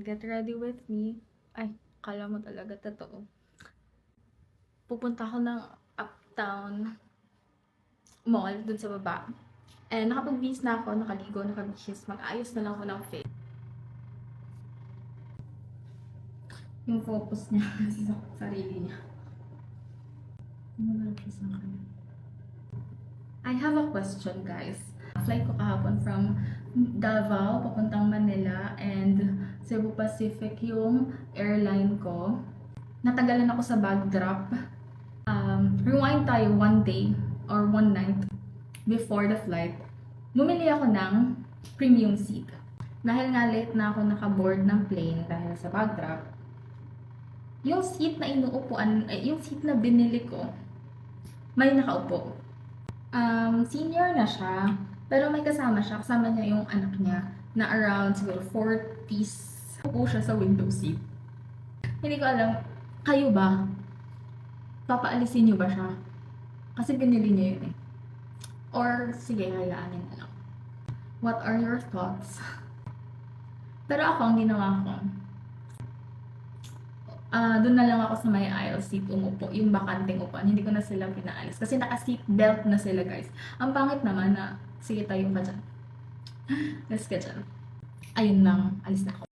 get ready with me. Ay, kala mo talaga totoo. Pupunta ako ng Uptown Mall dun sa baba. And nakapag-bis na ako, nakaligo, nakabihis. Mag-ayos na lang ako ng face. Yung focus niya sa sarili niya. I have a question, guys. Flight ko kahapon from Davao papuntang Manila and Cebu Pacific yung airline ko. Natagalan ako sa bag drop. Rewind tayo one day or one night before the flight. Bumili ako ng premium seat. Dahil nga late na ako nakaboard ng plane dahil sa bag drop, yung seat na inuupuan, yung seat na binili ko, may nakaupo. Senior na siya, pero may kasama siya. Kasama niya yung anak niya na around siguro 40s. Upo siya sa window seat. Hindi ko alam, kayo ba? Papaalisin niyo ba siya? Kasi binili niya yun eh. Or sige, hayaan na lang. What are your thoughts? Pero ako, ang ginawa ko, doon na lang ako sa may aisle seat umupo, yung bakanting upuan. Hindi ko na sila pinaalis. Kasi naka-seat belt na sila, guys. Ang pangit naman na, sige tayo ka dyan. Let's ka dyan. Ayun lang, alis na ako.